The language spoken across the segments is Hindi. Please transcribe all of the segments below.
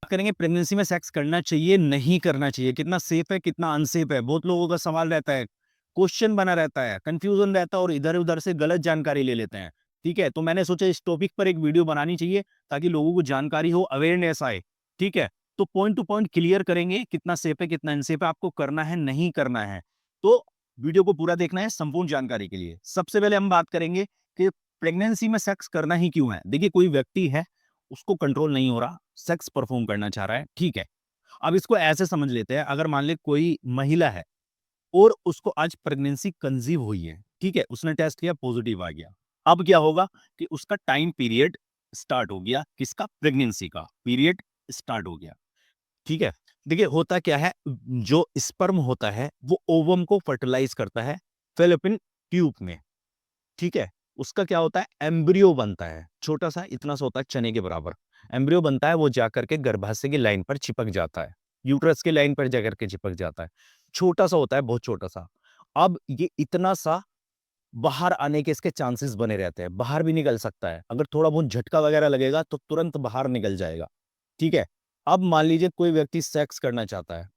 करेंगे प्रेगनेंसी में सेक्स करना चाहिए, नहीं करना चाहिए, कितना सेफ है, कितना अनसेफ है। बहुत लोगों का सवाल रहता है, क्वेश्चन बना रहता है, कंफ्यूजन रहता है और इधर-उधर से गलत जानकारी ले लेते हैं। ठीक है? तो मैंने सोचा इस टॉपिक पर एक वीडियो बनानी चाहिए ताकि लोगों को जानकारी हो, अवेयरनेस आए। ठीक है? तो पॉइंट टू पॉइंट क्लियर करेंगे, कितना सेफ है, कितना अनसेफ है, आपको करना है, नहीं करना है। तो वीडियो को पूरा देखना है संपूर्ण जानकारी के लिए। सबसे पहले हम बात करेंगे कि प्रेगनेंसी में सेक्स करना ही क्यों है? देखिए, कोई व्यक्ति है, उसको कंट्रोल नहीं हो रहा, सेक्स परफॉर्म करना चाह रहा है, ठीक है। अब इसको ऐसे समझ लेते हैं, अगर मान ले कोई महिला है और उसको आज प्रेगनेंसी कंसीव हुई है, ठीक है, उसने टेस्ट किया, पॉजिटिव आ गया। अब क्या होगा कि उसका टाइम पीरियड स्टार्ट हो गया, किसका? प्रेगनेंसी का पीरियड स्टार्ट हो गया, ठीक है। देखिए, होता क्या है, जो स्पर्म होता है वो ओवम को फर्टिलाइज करता है फेलोपियन ट्यूब में, ठीक है। उसका क्या होता है, एम्ब्रियो बनता है, छोटा सा, इतना सा होता है, चने के बराबर एम्ब्रियो बनता है। वो जाकर के गर्भाशय की लाइन पर चिपक जाता है, यूट्रस की लाइन पर जाकर के चिपक जाता है। छोटा सा होता है, बहुत छोटा सा। अब ये इतना सा बाहर आने के इसके चांसेस बने रहते हैं, बाहर भी निकल सकता है, अगर थोड़ा बहुत झटका वगैरह लगेगा तो तुरंत बाहर निकल जाएगा, ठीक है। अब मान लीजिए कोई व्यक्ति सेक्स करना चाहता है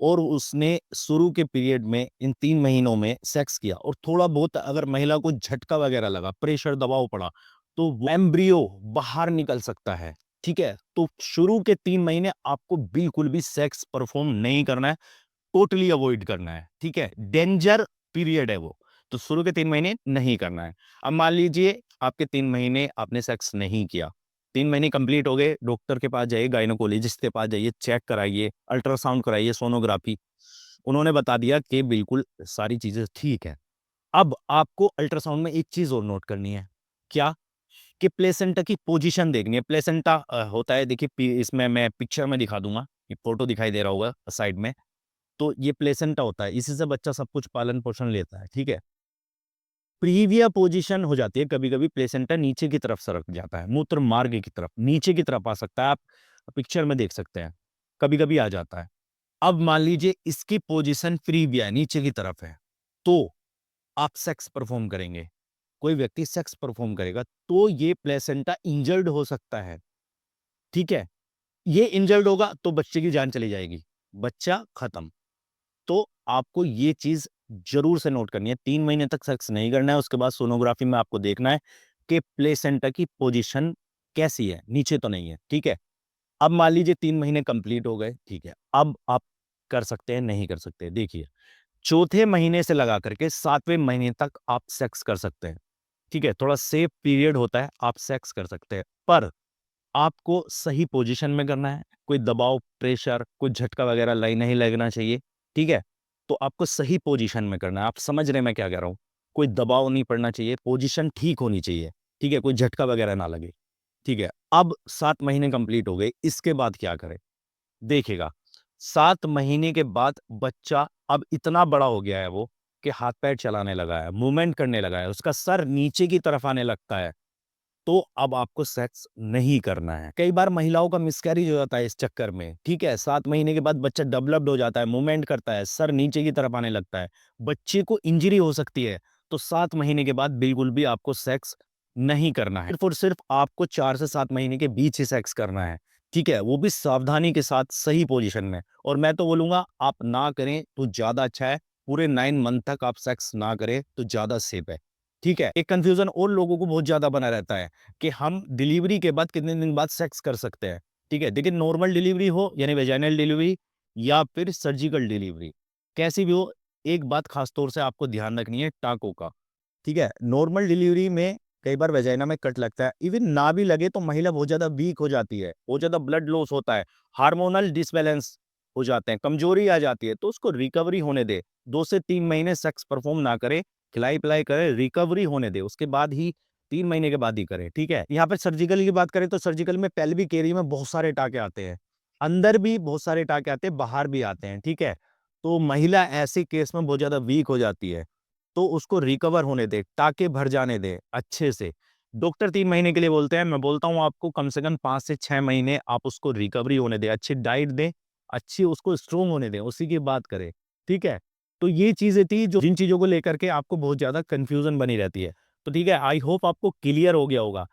और उसने शुरू के पीरियड में इन 3 महीनों में सेक्स किया और थोड़ा बहुत अगर महिला को झटका वगैरह लगा, प्रेशर दबाव पड़ा, तो वो एम्ब्रियो बाहर निकल सकता है, ठीक है। तो शुरू के 3 महीने आपको बिल्कुल भी सेक्स परफॉर्म नहीं करना है, टोटली अवॉइड करना है, ठीक है। डेंजर पीरियड है वो, तो शुरू के 3 महीने नहीं करना है। अब मान लीजिए आपके 3 महीने आपने सेक्स नहीं किया, 3 महीने कंप्लीट हो गए, डॉक्टर के पास जाइए, गायनोकोलॉजिस्ट के पास जाइए, चेक कराइए, अल्ट्रासाउंड कराइए, सोनोग्राफी। उन्होंने बता दिया कि बिल्कुल सारी चीज़ें ठीक है। अब आपको अल्ट्रासाउंड में एक चीज़ और नोट करनी है, क्या? कि प्लेसेंटा की पोजीशन देखनी है। प्लेसेंटा होता है, देखिए इसमें मैं पिक्चर में दिखा दूँगा, ये फोटो दिखाई दे रहा होगा साइड में। तो ये प्लेसेंटा होता है, इसी से बच्चा सब कुछ पालन-पोषण लेता है, ठीक है? प्रीविया पोजीशन हो जाती है, कभी-कभी प्लेसेंटा नीचे की तरफ सरक जाता है, मूत्र मार्ग की तरफ, नीचे की तरफ आ सकता है, आप पिक्चर में देख सकते हैं, कभी-कभी आ जाता है। अब मान लीजिए इसकी पोजीशन प्रीविया नीचे की तरफ है, तो आप सेक्स परफॉर्म करेंगे, कोई व्यक्ति सेक्स परफॉर्म करेगा, तो ये प्लेसेंटा इंजर्ड हो सकता है, ठीक है? ये इंजर्ड होगा तो बच्चे की जान चली जाएगी, बच्चा खत्म। तो आपको ये चीज़ ज़रूर से नोट करनी है, 3 महीने तक सेक्स नहीं करना है, उसके बाद सोनोग्राफी में आपको देखना है कि प्लेसेंटा की पोज़ीशन कैसी है, नीचे तो नहीं है, ठीक है? अब मान लीजिए 3 महीने कंप्लीट हो गए, ठीक है, अब आप कर सकते हैं, नहीं कर सकते। देखिए, चौथे महीने से लगा करके 7वें महीने तक आप सेक्स कर सकते हैं, ठीक है? थोड़ा सेफ पीरियड होता है, आप सेक्स कर सकते हैं, पर आपको सही पोजीशन में करना है, कोई दबाव, प्रेशर, कोई झटका वगैरह नहीं लगना चाहिए, ठीक है? तो आपको सही पोजीशन में करना है, आप समझ रहे हैं मैं क्या कह रहा हूँ? कोई दबाव नहीं पड़ना चाहिए, पोजीशन ठीक होनी चाहिए, ठीक है? कोई झटका वगैरह ना लगे, ठीक है? अब 7 महीने कंप्लीट हो गए, इसके बाद क्या करें? देखिएगा, 7 महीने के बाद बच्चा अब इतना बड़ा हो गया है वो कि हाथ-पैर चलाने लगा है, मूवमेंट करने लगा है, उसका सर नीचे की तरफ आने लगता है। तो अब आपको सेक्स नहीं करना है। कई बार महिलाओं का मिसकैरेज हो जाता है इस चक्कर में, ठीक है? 7 महीने के बाद बच्चा डेवलप्ड हो जाता है, मूवमेंट करता है, सर नीचे की तरफ आने लगता है, बच्चे को इंजरी हो सकती है, तो 7 महीने के बाद बिल्कुल भी आपको सेक्स नहीं करना है। सिर्फ़ और सिर्फ़ आपको 4 से 7 महीने के बीच ही सेक्स करना है, ठीक है? वो भी सावधानी के साथ, सही पोज़ीशन में, और मैं तो बोलूँगा आप ना करें तो ज़्यादा अच्छा है। पूरे 9 मंथ तक आप सेक्स ना करें तो ज़्यादा सेफ है, ठीक है? एक कन्फ्यूज़न और लोगों को बहुत ज़्यादा बना रहता है कि हम डिलीवरी के बाद कितने दिन बाद सेक्स कर सकते हैं, ठीक है? देखिए, नॉर्मल डिलीवरी हो यानी वेजाइनल डिलीवरी या फिर सर्जिकल डिलीवरी, कैसी भी हो, एक बात खास तौर से आपको ध्यान रखनी है, टाँकों का, ठीक है? नॉर्मल डिलीवरी में कई बार वेजाइना में कट लगता है, इवन ना भी लगे तो महिला बहुत ज़्यादा वीक हो जाती है, बहुत ज़्यादा ब्लड लॉस होता है, हार्मोनल डिसबैलेंस हो जाते हैं, कमज़ोरी आ जाती है, तो उसको रिकवरी होने दें। 2 से 3 महीने सेक्स परफ़ॉर्म ना करें, खिलाई-पिलाई करें, रिकवरी होने दें, उसके बाद ही 3 महीने के बाद ही करें, ठीक है? यहाँ पे सर्जिकल की बात करें तो सर्जिकल में पेल्विक एरिया में बहुत सारे टाँके आते हैं। अंदर भी बहुत सारे टाँके आते हैं, बाहर भी आते हैं, ठीक है? तो महिला ऐसे केस में बहुत ज़्यादा वीक हो जाती है, तो उसको रिकवर होने दें, टाँके भर जाने दें अच्छे से। डॉक्टर 3 महीने के लिए बोलते हैं, मैं बोलता हूँ आपको कम से कम 5 से 6 महीने आप उसको रिकवरी होने दें, अच्छी डाइट दें, अच्छी उसको स्ट्रॉन्ग होने दें, उसी की बात करें, ठीक है? तो ये चीज़ें थी जो जिन चीज़ों को लेकर के आपको बहुत ज़्यादा कन्फ्यूज़न बनी रहती है। तो ठीक है, आई होप आपको क्लियर हो गया होगा।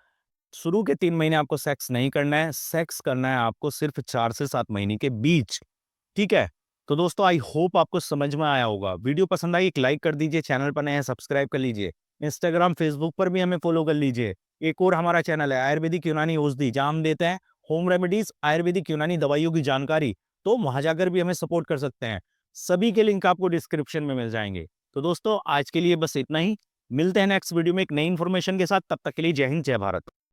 शुरू के 3 महीने आपको सेक्स नहीं करना है, सेक्स करना है आपको सिर्फ 4 से 7 महीने के बीच, ठीक है? तो दोस्तों आई होप आपको समझ में आया होगा। वीडियो पसंद आई एक लाइक कर दीजिए, चैनल पर नए हैं सब्सक्राइब कर लीजिए। इंस्टाग्राम, फेसबुक पर भी हमें फॉलो कर लीजिए। एक और हमारा चैनल है आयुर्वेदिक यूनानी औषधि, जहाँ हम देते हैं होम रेमेडीज, आयुर्वेदिक यूनानी दवाइयों की जानकारी, तो वहाँ जाकर भी हमें सपोर्ट कर सकते हैं। सभी के लिंक आपको डिस्क्रिप्शन में मिल जाएँगे। तो दोस्तों आज के लिए बस इतना ही। मिलते हैं नेक्स्ट वीडियो में एक नई इन्फॉर्मेशन के साथ, तब तक के लिए जय हिंद, जय भारत।